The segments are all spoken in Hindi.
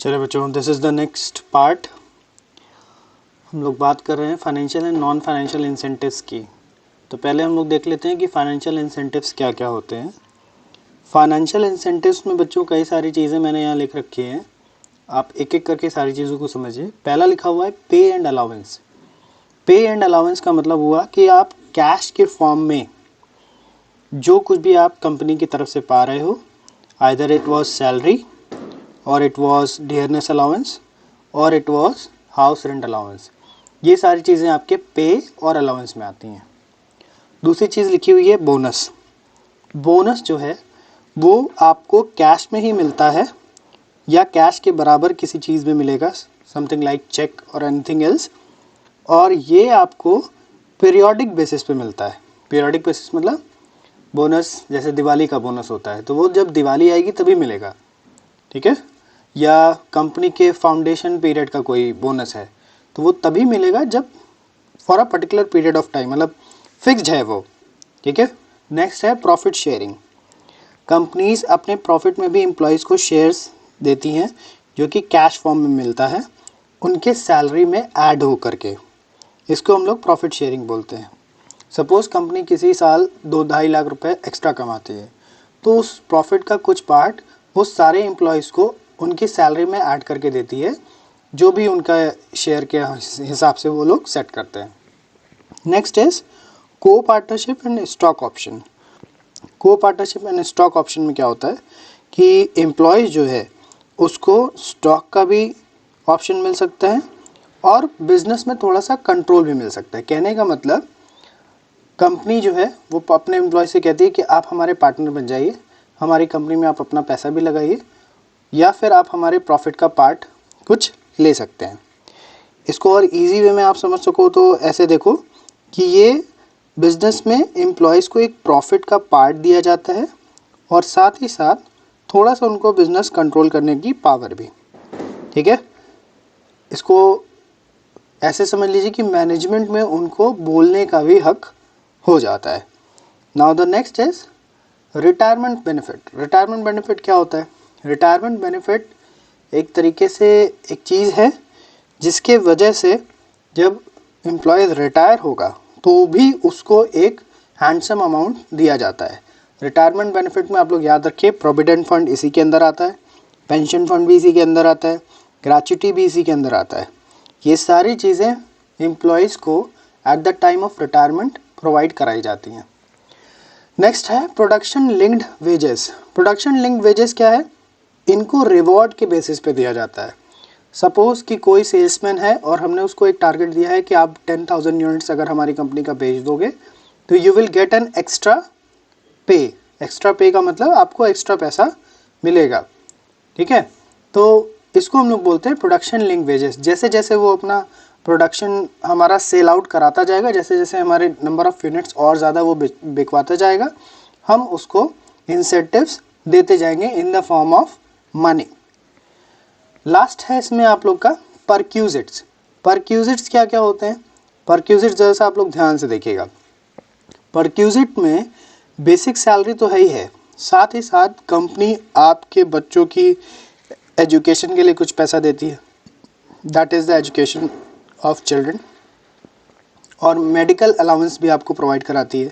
चलिए बच्चों, this is the next part. हम लोग बात कर रहे हैं financial and non financial incentives की। तो पहले हम लोग देख लेते हैं कि फाइनेंशियल इंसेंटिव्स क्या क्या होते हैं। फाइनेंशियल इंसेंटिव्स में बच्चों कई सारी चीज़ें मैंने यहाँ लिख रखी हैं, आप एक एक करके सारी चीज़ों को समझिए। पहला लिखा हुआ है पे एंड अलाउंस। पे एंड अलाउंस का मतलब हुआ कि आप कैश के फॉर्म में जो कुछ भी आप कंपनी की तरफ से पा रहे हो, आइदर इट वॉज सैलरी और इट वॉज डियरनेस अलाउंस और it was house rent allowance, ये सारी चीज़ें आपके पे और अलाउंस में आती हैं। दूसरी चीज़ लिखी हुई है बोनस। बोनस जो है वो आपको कैश में ही मिलता है या कैश के बराबर किसी चीज़ में मिलेगा, समथिंग लाइक चेक और एनीथिंग एल्स, और ये आपको पीरियोडिक बेसिस पे मिलता है। पीरियोडिक बेसिस मतलब बोनस जैसे दिवाली का बोनस होता है तो वो जब दिवाली आएगी तभी मिलेगा, ठीक है। या कंपनी के फाउंडेशन पीरियड का कोई बोनस है तो वो तभी मिलेगा जब for a particular period of time, मतलब फिक्स्ड है वो, ठीक है। नेक्स्ट है प्रॉफिट शेयरिंग। कंपनीज अपने प्रॉफिट में भी एम्प्लॉयज़ को शेयर्स देती हैं जो कि कैश फॉर्म में मिलता है उनके सैलरी में ऐड हो करके। इसको हम लोग प्रॉफिट शेयरिंग बोलते हैं। सपोज़ कंपनी किसी साल 2-2.5 लाख रुपए एक्स्ट्रा कमाती है तो उस प्रॉफिट का कुछ पार्ट वो सारे एम्प्लॉयज़ को उनकी सैलरी में ऐड करके देती है, जो भी उनका शेयर के हिसाब से वो लोग सेट करते हैं। नेक्स्ट इज को पार्टनरशिप एंड स्टॉक ऑप्शन। को पार्टनरशिप एंड स्टॉक ऑप्शन में क्या होता है कि एम्प्लॉयज़ जो है उसको स्टॉक का भी ऑप्शन मिल सकता है और बिजनेस में थोड़ा सा कंट्रोल भी मिल सकता है। कहने का मतलब कंपनी जो है वो अपने एम्प्लॉय से कहती है कि आप हमारे पार्टनर बन जाइए, हमारी कंपनी में आप अपना पैसा भी लगाइए या फिर आप हमारे प्रॉफिट का पार्ट कुछ ले सकते हैं। इसको और इजी वे में आप समझ सको तो ऐसे देखो कि ये बिजनेस में एम्प्लॉयज़ को एक प्रॉफिट का पार्ट दिया जाता है और साथ ही साथ थोड़ा सा उनको बिजनेस कंट्रोल करने की पावर भी, ठीक है। इसको ऐसे समझ लीजिए कि मैनेजमेंट में उनको बोलने का भी हक हो जाता है। Now the next is retirement benefit. Retirement benefit क्या होता है? रिटायरमेंट बेनिफिट एक तरीके से एक चीज़ है जिसके वजह से जब एम्प्लॉय रिटायर होगा तो भी उसको एक हैंडसम अमाउंट दिया जाता है। रिटायरमेंट बेनिफिट में आप लोग याद रखिए प्रोविडेंट फंड इसी के अंदर आता है, पेंशन फंड भी इसी के अंदर आता है, ग्रेच्युटी भी इसी के अंदर आता है। ये सारी चीज़ें एम्प्लॉयज़ को at the time of retirement provide कराई जाती हैं। नेक्स्ट है production linked wages. Production linked wages क्या है? इनको रिवॉर्ड के बेसिस पे दिया जाता है। सपोज़ कि कोई सेल्समैन है और हमने उसको एक टारगेट दिया है कि आप 10,000 यूनिट्स अगर हमारी कंपनी का बेच दोगे तो you will get an extra पे। एक्स्ट्रा पे का मतलब आपको एक्स्ट्रा पैसा मिलेगा, ठीक है। तो इसको हम लोग बोलते हैं प्रोडक्शन लिंक वेजेस। जैसे जैसे वो अपना प्रोडक्शन हमारा सेल आउट कराता जाएगा, जैसे जैसे हमारे नंबर ऑफ़ यूनिट्स और ज़्यादा वो बिकवाता जाएगा, हम उसको इंसेंटिव्स देते जाएंगे in the form of money. Last है इसमें आप लोग का परक्यूजिट्स। परक्यूजिट्स क्या क्या होते हैं? परक्यूजिट्स जैसा आप लोग ध्यान से देखिएगा। परक्यूजिट में बेसिक सैलरी तो है ही है, साथ ही साथ कंपनी आपके बच्चों की एजुकेशन के लिए कुछ पैसा देती है, that is the education of children, और मेडिकल अलाउंस भी आपको प्रोवाइड कराती है,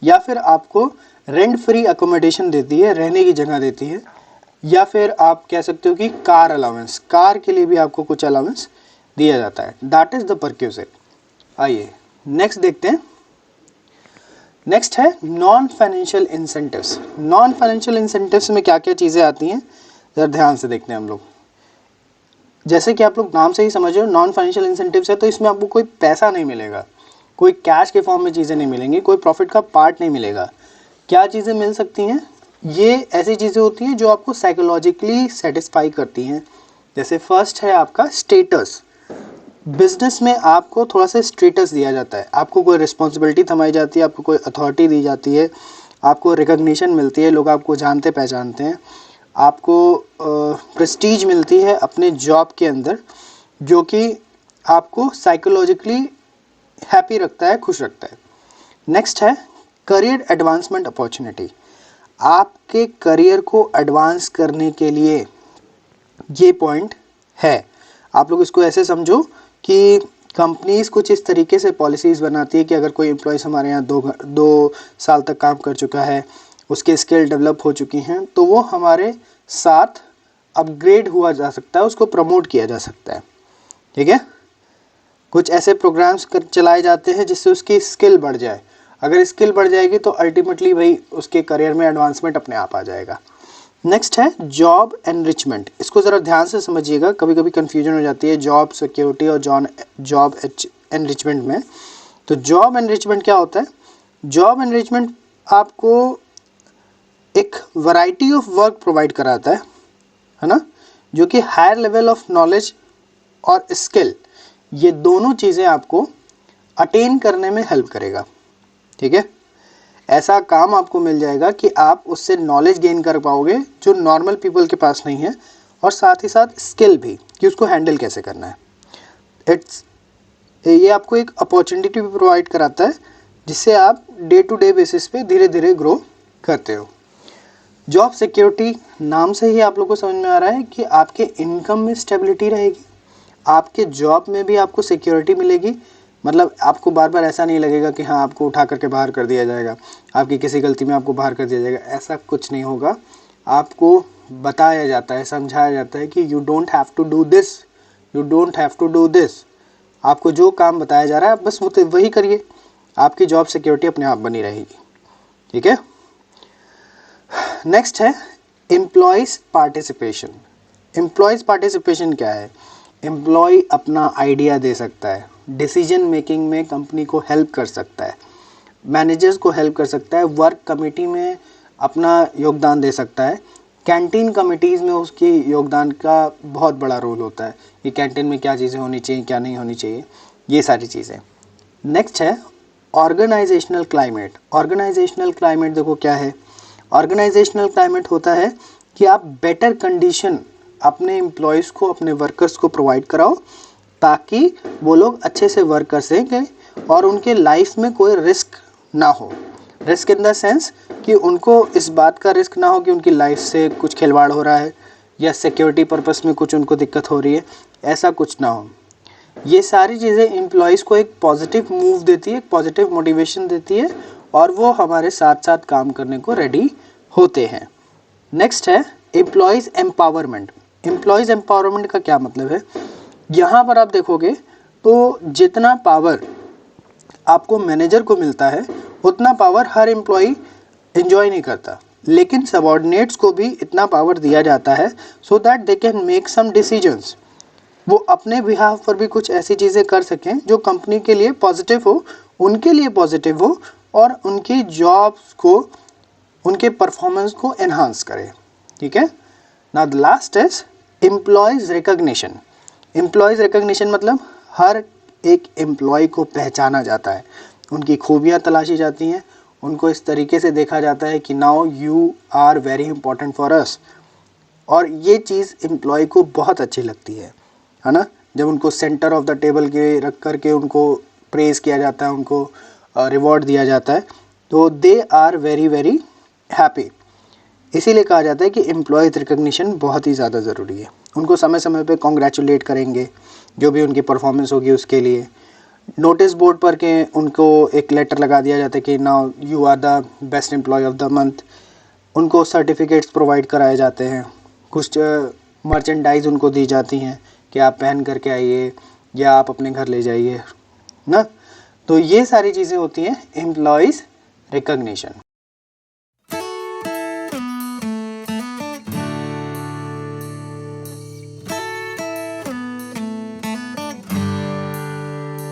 या फिर आपको रेंट फ्री अकोमोडेशन देती है, रहने की जगह देती है, या फिर आप कह सकते हो कि कार अलाउंस, कार के लिए भी आपको कुछ अलाउंस दिया जाता है, दैट इज़ द परक्यूजिट। आइए नेक्स्ट देखते हैं। नेक्स्ट है non financial incentives. Non financial incentives में क्या क्या चीज़ें आती हैं ज़रा ध्यान से देखते हैं हम लोग। जैसे कि आप लोग नाम से ही समझ रहे हो नॉन फाइनेंशियल इंसेंटिव्स है तो इसमें आपको कोई पैसा नहीं मिलेगा, कोई कैश के फॉर्म में चीज़ें नहीं मिलेंगी, कोई प्रॉफिट का पार्ट नहीं मिलेगा। क्या चीज़ें मिल सकती हैं? ये ऐसी चीज़ें होती हैं जो आपको साइकोलॉजिकली सेटिस्फाई करती हैं। जैसे फर्स्ट है आपका स्टेटस। बिजनेस में आपको थोड़ा सा स्टेटस दिया जाता है, आपको कोई रिस्पॉन्सिबिलिटी थमाई जाती है, आपको कोई अथॉरिटी दी जाती है, आपको रिकग्निशन मिलती है, लोग आपको जानते पहचानते हैं, आपको प्रेस्टीज मिलती है अपने जॉब के अंदर, जो कि आपको साइकोलॉजिकली हैप्पी रखता है, खुश रखता है। नेक्स्ट है करियर एडवांसमेंट अपॉर्चुनिटी। आपके करियर को एडवांस करने के लिए ये पॉइंट है। आप लोग इसको ऐसे समझो कि कंपनीज कुछ इस तरीके से पॉलिसीज़ बनाती है कि अगर कोई एम्प्लॉयज़ हमारे यहाँ 2 साल तक काम कर चुका है, उसके स्किल डेवलप हो चुकी हैं, तो वो हमारे साथ अपग्रेड हुआ जा सकता है, उसको प्रमोट किया जा सकता है। ठीक है, कुछ ऐसे प्रोग्राम्स चलाए जाते हैं जिससे उसकी स्किल बढ़ जाए। अगर स्किल बढ़ जाएगी तो अल्टीमेटली भाई उसके करियर में एडवांसमेंट अपने आप आ जाएगा। नेक्स्ट है जॉब एनरिचमेंट। इसको ज़रा ध्यान से समझिएगा, कभी कभी कन्फ्यूजन हो जाती है जॉब सिक्योरिटी और जॉब एनरिचमेंट में। तो जॉब एनरिचमेंट क्या होता है? जॉब एनरिचमेंट आपको एक वैरायटी ऑफ वर्क प्रोवाइड कराता है ना, जो कि हायर लेवल ऑफ नॉलेज और स्किल, ये दोनों चीज़ें आपको अटेन करने में हेल्प करेगा। ठीक है, ऐसा काम आपको मिल जाएगा कि आप उससे नॉलेज गेन कर पाओगे जो नॉर्मल पीपल के पास नहीं है, और साथ ही साथ स्किल भी कि उसको हैंडल कैसे करना है। ये आपको एक अपॉर्चुनिटी भी प्रोवाइड कराता है जिससे आप डे टू डे बेसिस पे धीरे धीरे ग्रो करते हो। जॉब सिक्योरिटी, नाम से ही आप लोग को समझ में आ रहा है कि आपके इनकम में स्टेबिलिटी रहेगी, आपके जॉब में भी आपको सिक्योरिटी मिलेगी। मतलब आपको बार बार ऐसा नहीं लगेगा कि हाँ आपको उठा करके बाहर कर दिया जाएगा, आपकी किसी गलती में आपको बाहर कर दिया जाएगा, ऐसा कुछ नहीं होगा। आपको बताया जाता है, समझाया जाता है कि you don't have to do this, you don't have to do this. आपको जो काम बताया जा रहा है आप बस वही करिए, आपकी जॉब सिक्योरिटी अपने आप बनी रहेगी। ठीक है, नेक्स्ट है एम्प्लॉयज़ पार्टिसिपेशन। एम्प्लॉयज़ पार्टिसिपेशन क्या है? एम्प्लॉय अपना आइडिया दे सकता है, डिसीजन मेकिंग में कंपनी को हेल्प कर सकता है, मैनेजर्स को हेल्प कर सकता है, वर्क कमेटी में अपना योगदान दे सकता है, कैंटीन कमिटीज़ में उसकी योगदान का बहुत बड़ा रोल होता है कि कैंटीन में क्या चीज़ें होनी चाहिए, क्या नहीं होनी चाहिए, ये सारी चीज़ें। नेक्स्ट है ऑर्गेनाइजेशनल क्लाइमेट। ऑर्गेनाइजेशनल क्लाइमेट देखो क्या है? ऑर्गेनाइजेशनल क्लाइमेट होता है कि आप बेटर कंडीशन अपने एम्प्लॉयज़ को, अपने वर्कर्स को प्रोवाइड कराओ ताकि वो लोग अच्छे से वर्क कर सकें और उनके लाइफ में कोई रिस्क ना हो। रिस्क इन द सेंस कि उनको इस बात का रिस्क ना हो कि उनकी लाइफ से कुछ खिलवाड़ हो रहा है या सिक्योरिटी पर्पस में कुछ उनको दिक्कत हो रही है, ऐसा कुछ ना हो। ये सारी चीज़ें एम्प्लॉयज़ को एक पॉजिटिव मूव देती है, एक पॉजिटिव मोटिवेशन देती है और वो हमारे साथ साथ काम करने को रेडी होते हैं। नेक्स्ट है एम्प्लॉयज़ एम्पावरमेंट। एम्प्लॉयज़ एम्पावरमेंट का क्या मतलब है? यहाँ पर आप देखोगे तो जितना पावर आपको मैनेजर को मिलता है उतना पावर हर एम्प्लॉय एंजॉय नहीं करता, लेकिन सबऑर्डिनेट्स को भी इतना पावर दिया जाता है so that they can make some decisions. वो अपने बिहाफ पर भी कुछ ऐसी चीज़ें कर सकें जो कंपनी के लिए पॉजिटिव हो, उनके लिए पॉजिटिव हो और उनकी जॉब्स को, उनके परफॉर्मेंस को एनहांस करे। ठीक है, now the last is employees recognition. Employees recognition मतलब हर एक एम्प्लॉय को पहचाना जाता है, उनकी खूबियाँ तलाशी जाती हैं, उनको इस तरीके से देखा जाता है कि now you are very important for us. और ये चीज़ एम्प्लॉय को बहुत अच्छी लगती है ना, जब उनको सेंटर ऑफ द टेबल के रख कर के उनको प्रेज़ किया जाता है, उनको रिवॉर्ड दिया जाता है, तो they are very very happy. इसीलिए कहा जाता है कि एम्प्लॉयज़ रिकग्निशन बहुत ही ज़्यादा ज़रूरी है। उनको समय समय पे कॉन्ग्रेचुलेट करेंगे जो भी उनकी परफॉर्मेंस होगी उसके लिए। नोटिस बोर्ड पर के उनको एक लेटर लगा दिया जाता है कि now you are the best employ of the month. उनको सर्टिफिकेट्स प्रोवाइड कराए जाते हैं, कुछ मर्चेंडाइज उनको दी जाती हैं कि आप पहन करके आइए या आप अपने घर ले जाइए ना। तो ये सारी चीज़ें होती हैं एम्प्लॉयज़ रिकग्निशन।